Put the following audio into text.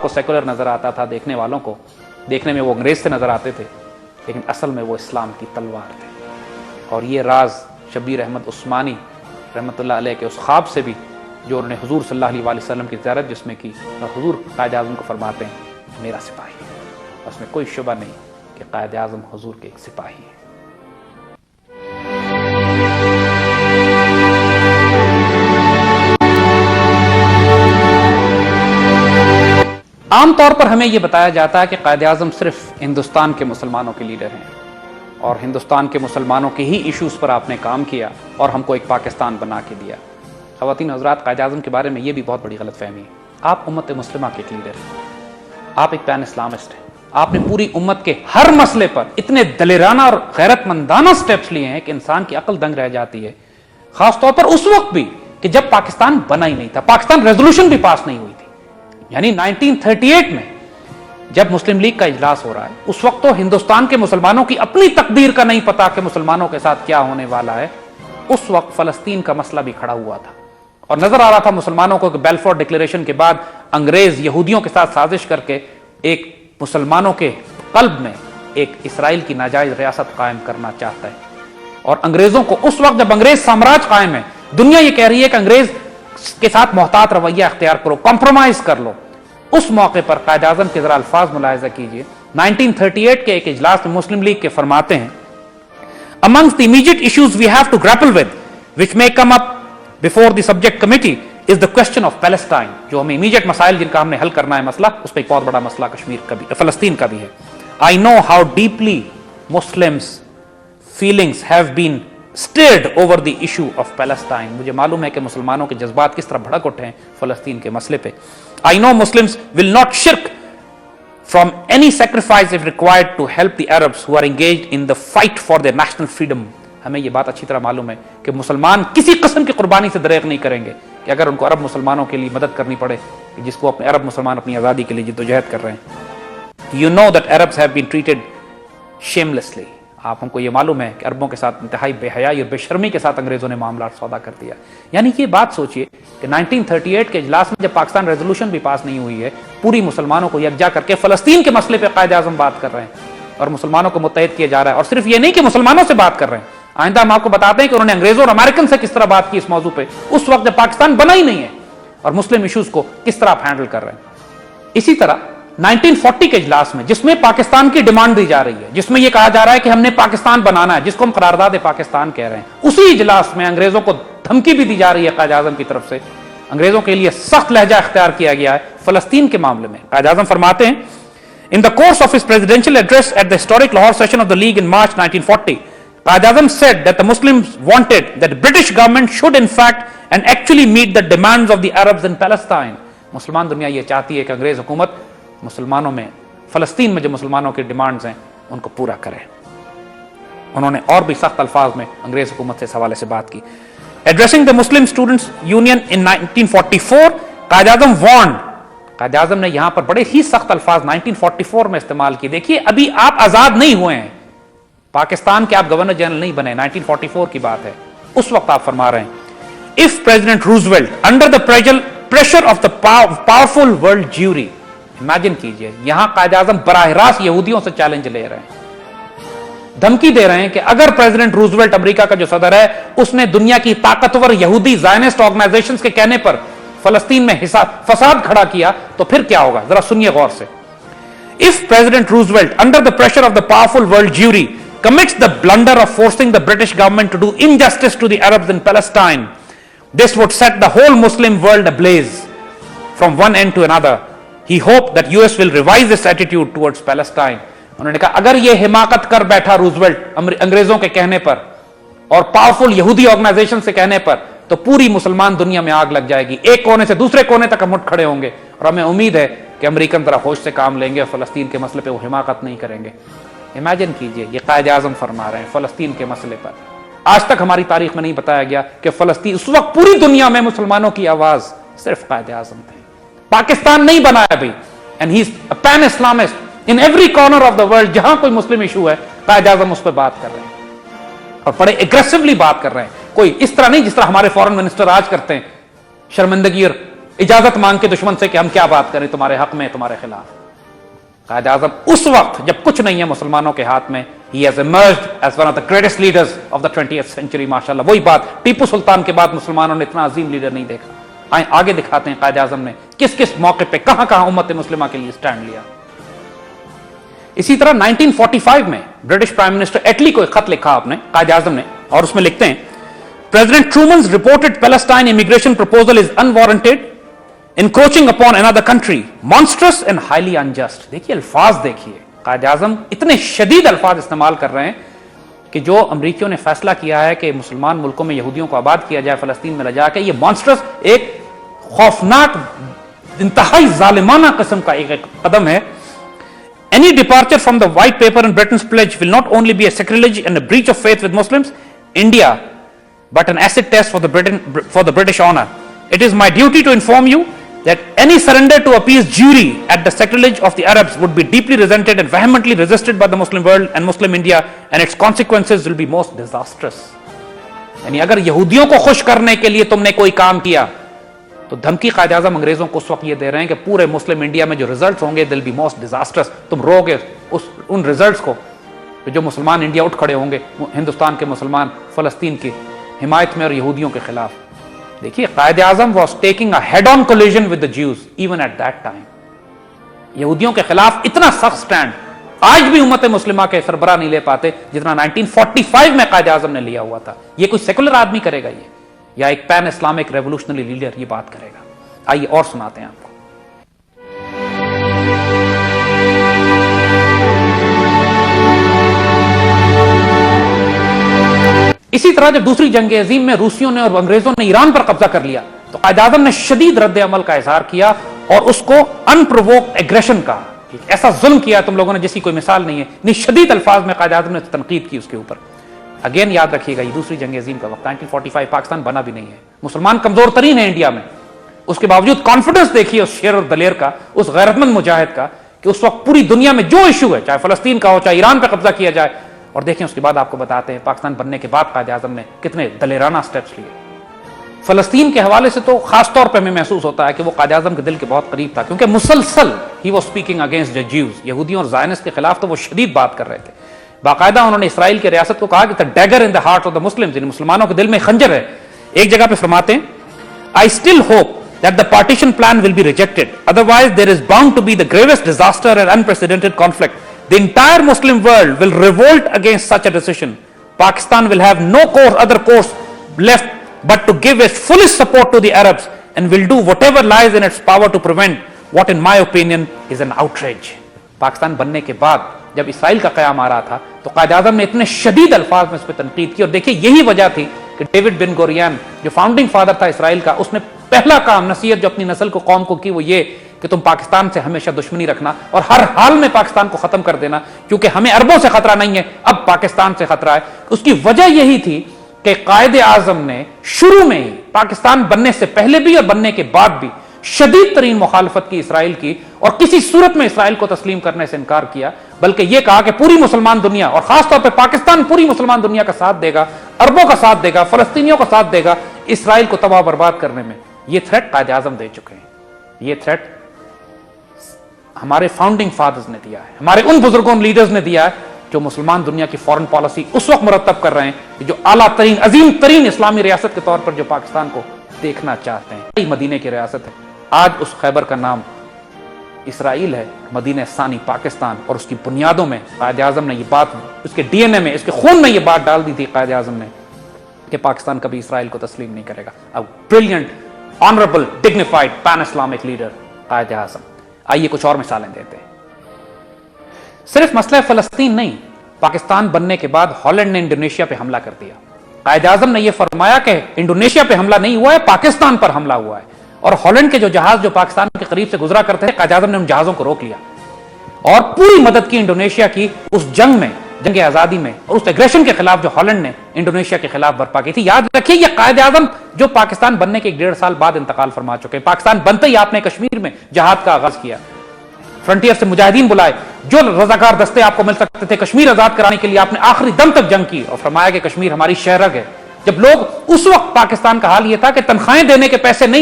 کو سیکولر نظر آتا تھا دیکھنے والوں کو، دیکھنے میں وہ انگریز سے نظر آتے تھے، لیکن اصل میں وہ اسلام کی تلوار تھے۔ اور یہ راز شبیر احمد عثمانی رحمۃ اللہ علیہ کے اس خواب سے بھی جو انہوں نے حضور صلی اللہ علیہ وسلم کی زیارت جس میں کی، اور حضور قائد اعظم کو فرماتے ہیں میرا سپاہی ہے، اس میں کوئی شبہ نہیں کہ قائد اعظم حضور کے ایک سپاہی ہیں۔ عام طور پر ہمیں یہ بتایا جاتا ہے کہ قائد اعظم صرف ہندوستان کے مسلمانوں کے لیڈر ہیں اور ہندوستان کے مسلمانوں کے ہی ایشوز پر آپ نے کام کیا اور ہم کو ایک پاکستان بنا کے دیا۔ خواتین حضرات، قائد اعظم کے بارے میں یہ بھی بہت بڑی غلط فہمی ہے۔ آپ امت مسلمہ کے ایک لیڈر ہیں، آپ ایک پین اسلامسٹ ہیں، آپ نے پوری امت کے ہر مسئلے پر اتنے دلیرانہ اور غیرت مندانہ سٹیپس لیے ہیں کہ انسان کی عقل دنگ رہ جاتی ہے، خاص طور پر اس وقت بھی کہ جب پاکستان بنا ہی نہیں تھا، پاکستان ریزولوشن بھی پاس نہیں ہوئی تھی۔ یعنی 1938 میں جب مسلم لیگ کا اجلاس ہو رہا ہے، اس وقت تو ہندوستان کے مسلمانوں کی اپنی تقدیر کا نہیں پتا کہ مسلمانوں کے ساتھ کیا ہونے والا ہے۔ اس وقت فلسطین کا مسئلہ بھی کھڑا ہوا تھا اور نظر آ رہا تھا مسلمانوں کو کہ بیلفور ڈکلیریشن کے بعد انگریز یہودیوں کے ساتھ سازش کر کے ایک مسلمانوں کے قلب میں ایک اسرائیل کی ناجائز ریاست قائم کرنا چاہتا ہے۔ اور انگریزوں کو اس وقت جب انگریز سامراج قائم ہے، دنیا یہ کہہ رہی ہے کہ انگریز کے ساتھ محتاط رویہ اختیار کرو، کمپرومائز کر لو۔ اس موقع پر قائد اعظم کے ذرا الفاظ ملاحظہ کیجئے۔ 1938 کے ایک اجلاس میں مسلم لیگ کے فرماتے ہیں amongst the immediate issues we have to grapple with which may come up before the subject committee is the question of Palestine۔ جو ہمیں immediate مسائل جن کا ہم نے حل کرنا ہے مسئلہ، اس پہ ایک بہت بڑا مسئلہ کشمیر کا بھی، فلسطین کا بھی ہے۔ I know how deeply Muslims feelings have been stirred over the issue of Palestine۔ مجھے معلوم ہے کہ مسلمانوں کے جذبات کس طرح بھڑک اٹھے ہیں فلسطین کے مسئلے پہ۔ I know Muslims will not shirk from any sacrifice if required to help the Arabs who are engaged in the fight for their national freedom۔ ہمیں یہ بات اچھی طرح معلوم ہے کہ مسلمان کسی قسم کی قربانی سے دریغ نہیں کریں گے کہ اگر ان کو عرب مسلمانوں کے لیے مدد کرنی پڑے، جس کو اپنے عرب مسلمان اپنی آزادی کے لیے جدوجہد کر رہے ہیں۔ You know that Arabs have been treated shamelessly۔ آپ ہم کو یہ معلوم ہے کہ عربوں کے ساتھ انتہائی بے حیائی اور بے شرمی کے ساتھ انگریزوں نے معاملات سودا کر دیا۔ یعنی یہ بات سوچئے کہ 1938 کے اجلاس میں جب پاکستان ریزولوشن بھی پاس نہیں ہوئی ہے، پوری مسلمانوں کو یکجا کر کے فلسطین کے مسئلے پہ قائد اعظم بات کر رہے ہیں اور مسلمانوں کو متحد کیا جا رہا ہے۔ اور صرف یہ نہیں کہ مسلمانوں سے بات کر رہے ہیں، آئندہ ہم آپ کو بتاتے ہیں کہ انہوں نے انگریزوں اور امریکن سے کس طرح بات کی اس موضوع پہ، اس وقت جب پاکستان بنا ہی نہیں ہے، اور مسلم ایشوز کو کس طرح آپ ہینڈل کر رہے ہیں۔ اسی طرح 1940 کے اجلاس میں جس میں پاکستان کی ڈیمانڈ دی جا رہی ہے، جس میں یہ کہا جا رہا ہے کہ ہم نے پاکستان بنانا ہے، جس کو ہم قرارداد پاکستان کہہ رہے ہیں، اسی اجلاس میں انگریزوں کو دھمکی بھی دی جا رہی ہے قائد اعظم کی طرف سے۔ انگریزوں کے لیے سخت لہجہ اختیار کیا گیا ہے فلسطین کے معاملے میں۔ قائد اعظم فرماتے ہیں In the course of his presidential address at the historic Lahore session of the League in March 1940, Qaid Azam said that the Muslims wanted that the British government should in fact and actually meet the demands of the Arabs in Palestine۔ مسلمان دنیا یہ چاہتی ہے کہ انگریز حکومت مسلمانوں میں، فلسطین میں جو مسلمانوں کی ڈیمانڈز ہیں ان کو پورا کرے۔ انہوں نے اور بھی سخت الفاظ میں انگریز حکومت سے اس حوالے سے بات کی۔ Addressing the Muslim Students Union in 1944, Quaid Azam warned، Quaid Azam نے یہاں پر بڑے ہی سخت الفاظ 1944 میں استعمال کی۔ دیکھیے ابھی آپ آزاد نہیں ہوئے ہیں، پاکستان کے آپ گورنر جنرل نہیں بنے، 1944 کی بات ہے، اس وقت آپ فرما رہے ہیں if President Roosevelt under the pressure of the powerful world jury۔ Imagine کیجئے یہاں قائد اعظم براہ راست یہودیوں سے چیلنج لے رہے ہیں، دھمکی دے رہے ہیں کہ اگر پریزیڈنٹ روزویلٹ امریکہ کا جو صدر ہے اس نے دنیا کی طاقتور یہودی زائنسٹ آرگنائزیشنز کے کہنے پر فلسطین میں فساد کھڑا کیا تو پھر کیا ہوگا، ذرا سنیے غور سے۔ If President Roosevelt under the pressure of the powerful world jury commits the blunder of forcing the British government to do injustice to the Arabs in Palestine, this would set the whole Muslim world ablaze from one end to another۔ He hoped that US will revise its attitude towards Palestine۔ انہوں نے کہا اگر یہ حماقت کر بیٹھا Roosevelt انگریزوں کے کہنے پر اور پاورفل یہودی آرگنائزیشن سے کہنے پر تو پوری مسلمان دنیا میں آگ لگ جائے گی، ایک کونے سے دوسرے کونے تک ہم اٹھ کھڑے ہوں گے، اور ہمیں امید ہے کہ امریکن ذرا ہوش سے کام لیں گے اور فلسطین کے مسئلے پہ وہ حماقت نہیں کریں گے۔ امیجن کیجئے یہ قائد اعظم فرما رہے ہیں فلسطین کے مسئلے پر۔ آج تک ہماری تاریخ میں نہیں بتایا گیا کہ فلسطین اس وقت پوری دنیا میں مسلمانوں کی آواز صرف قائد اعظم تھے۔ پاکستان نہیں بنا ہے ابھی، and he is a pan Islamist in every corner of the world۔ جہاں کوئی مسلم ایشو ہے قائد اعظم اس پہ بات کر رہے ہیں اور بڑے اگریسولی بات کر رہے ہیں، کوئی اس طرح نہیں جس طرح ہمارے فورن منسٹر آج کرتے ہیں، شرمندگی اور اجازت مانگ کے دشمن سے کہ ہم کیا بات کریں تمہارے حق میں تمہارے خلاف. قائد اعظم اس وقت جب کچھ نہیں ہے مسلمانوں کے ہاتھ میں, he has emerged as one of the greatest leaders of the 20th century. ماشاءاللہ وہی بات, ٹیپو سلطان کے بعد مسلمانوں نے اتنا عظیم لیڈر نہیں دیکھا. آئیں آگے دکھاتے ہیں قائد اعظم نے کس کس موقع پہ کہاں کہاں امت مسلمہ کے لیے سٹینڈ لیا. اسی طرح 1945 میں برٹش پرائم منسٹر ایٹلی کو ایک خط لکھا آپ نے, قائد اعظم نے, اور اس میں لکھتے ہیں President Truman's reported Palestine immigration proposal is unwarranted, encroaching upon another country, monstrous and highly unjust. دیکھیے الفاظ دیکھیے, قائد اعظم اتنے شدید الفاظ استعمال کر رہے ہیں کہ جو امریکیوں نے فیصلہ کیا ہے کہ مسلمان ملکوں میں یہودیوں کو آباد کیا جائے فلسطین میں لے جا کے, یہ مانسٹرس, ایک خوفناک انتہائی ظالمانہ قسم کا ایک قدم ہے. Any departure from the white paper and Britain's pledge will not only be a sacrilege and a breach of faith with Muslims, India, but an acid test for the British honor. It is my duty to inform you that any surrender to appease jury at the sacrilege of the Arabs would be deeply resented and vehemently resisted by the Muslim world and Muslim India, and its consequences will be most disastrous. یعنی اگر یہودیوں کو خوش کرنے کے لیے تم نے کوئی کام کیا تو دھمکی قائد اعظم انگریزوں کو اس وقت یہ دے رہے ہیں کہ پورے مسلم انڈیا میں جو ریزلٹس ہوں گے they'll be most disastrous. تم رو گے ان ریزلٹس کو جو مسلمان انڈیا اٹھ کھڑے ہوں گے, ہندوستان کے مسلمان فلسطین کی حمایت میں اور یہودیوں کے خلاف. دیکھیے Quaid Azam was taking a head-on collision with the Jews even at that time. یہودیوں کے خلاف اتنا سخت سٹینڈ آج بھی امت مسلمہ کے سربراہ نہیں لے پاتے جتنا 1945 میں قائد اعظم نے لیا ہوا تھا. یہ کوئی سیکولر آدمی کرے گا یہ, یا ایک پین اسلامک ریولوشنری لیڈر یہ بات کرے گا؟ آئیے اور سناتے ہیں آپ کو. اسی طرح جب دوسری جنگ عظیم میں روسیوں نے اور انگریزوں نے ایران پر قبضہ کر لیا تو قائد اعظم نے شدید رد عمل کا اظہار کیا اور اس کو انپرووکڈ ایگریشن کہا. ایسا ظلم کیا تم لوگوں نے جس کی کوئی مثال نہیں ہے. نہیں, شدید الفاظ میں قائد اعظم نے تنقید کی اس کے اوپر. اگین یاد رکھیے گا یہ دوسری جنگ عظیم کا وقت 1945, پاکستان بنا بھی نہیں ہے, مسلمان کمزور ترین ہے انڈیا میں. اس کے باوجود کانفیڈنس دیکھیے اس شیر اور دلیر کا, اس غیرت مند مجاہد کا, کہ اس وقت پوری دنیا میں جو ایشو ہے چاہے فلسطین کا ہو چاہے ایران پہ قبضہ کیا جائے, اور دیکھیں اس کے بعد آپ کو بتاتے ہیں پاکستان بننے کے بعد قائد اعظم نے کتنے دلیرانہ سٹیپس لیے. فلسطین کے حوالے سے تو خاص طور پہ ہمیں محسوس ہوتا ہے کہ وہ قائد اعظم کے دل کے بہت قریب تھا, کیونکہ مسلسل he was speaking against the Jews, یہودیوں اور زائنسٹ کے خلاف تو وہ شدید بات کر رہے تھے. باقاعدہ انہوں نے اسرائیل کی ریاست کو کہا کہ digger in the heart of the Muslims, یعنی مسلمانوں کے دل میں خنجر ہے. ایک جگہ پہ فرماتے ہیں I still hope that the partition plan will be rejected, otherwise there is bound to be the gravest disaster and unprecedented conflict. The entire Muslim world will revolt against such a decision. Pakistan will have no other course left but to give its fullest support to the Arabs and will do whatever lies in its power to prevent what in my opinion is an outrage. Pakistan بننے کے بعد جب اسرائیل کا قیام آ رہا تھا تو قائد اعظم نے اتنے شدید الفاظ میں اس پہ تنقید کی, اور دیکھیے یہی وجہ تھی کہ ڈیوڈ بن گوریان جو فاؤنڈنگ فادر تھا اسرائیل کا, اس نے پہلا کام نصیحت جو اپنی نسل کو قوم کو کی وہ یہ کہ تم پاکستان سے ہمیشہ دشمنی رکھنا اور ہر حال میں پاکستان کو ختم کر دینا, کیونکہ ہمیں عربوں سے خطرہ نہیں ہے, اب پاکستان سے خطرہ ہے. اس کی وجہ یہی تھی کہ قائد اعظم نے شروع میں ہی پاکستان بننے سے پہلے بھی اور بننے کے بعد بھی شدید ترین مخالفت کی اسرائیل کی, اور کسی صورت میں اسرائیل کو تسلیم کرنے سے انکار کیا, بلکہ یہ کہا کہ پوری مسلمان دنیا اور خاص طور پہ پاکستان پوری مسلمان دنیا کا ساتھ دے گا, عربوں کا ساتھ دے گا, فلسطینیوں کا ساتھ دے گا اسرائیل کو تباہ برباد کرنے میں. یہ تھریٹ قائد اعظم دے چکے ہیں, یہ تھریٹ ہمارے فاؤنڈنگ فادرز نے دیا ہے, ہمارے ان بزرگوں لیڈرز نے دیا ہے جو مسلمان دنیا کی فورن پالیسی اس وقت مرتب کر رہے ہیں, جو اعلیٰ ترین عظیم ترین اسلامی ریاست کے طور پر جو پاکستان کو دیکھنا چاہتے ہیں. مدینے کی ریاست ہے, آج اس خیبر کا نام اسرائیل ہے, مدینہ ثانی پاکستان, اور اس کی بنیادوں میں قائد اعظم نے یہ بات, اس کے ڈی این اے میں, اس کے خون میں یہ بات ڈال دی تھی قائد اعظم نے کہ پاکستان کبھی اسرائیل کو تسلیم نہیں کرے گا. اب brilliant, honourable, dignified pan Islamic leader Quaid Azam. آئیے کچھ اور مثالیں دیتے ہیں. صرف مسئلہ فلسطین نہیں, پاکستان بننے کے بعد ہالینڈ نے انڈونیشیا پہ حملہ کر دیا. قائد اعظم نے یہ فرمایا کہ انڈونیشیا پہ حملہ نہیں ہوا ہے, پاکستان پر حملہ ہوا ہے, اور ہالینڈ کے جو جہاز جو پاکستان کے قریب سے گزرا کرتے تھے قائد اعظم نے ان جہازوں کو روک لیا اور پوری مدد کی انڈونیشیا کی اس جنگ میں, جنگ آزادی میں, اور اس ایگریشن کے خلاف جو ہالینڈ نے انڈونیشیا کے خلاف برپا کی تھی. یاد رکھیے یہ قائد اعظم جو پاکستان بننے کے 1.5 سال بعد انتقال فرما چکے. پاکستان بنتے ہی آپ نے کشمیر میں جہاد کا آغاز کیا, فرنٹیئر سے مجاہدین بلائے, جو رضاکار دستے آپ کو مل سکتے تھے کشمیر آزاد کرانے کے لیے آپ نے آخری دم تک جنگ کی اور فرمایا کہ کشمیر ہماری شہرگ ہے. جب لوگ اس وقت پاکستان کا حال یہ تھا کہ تنخواہیں دینے کے پیسے نہیں تھے,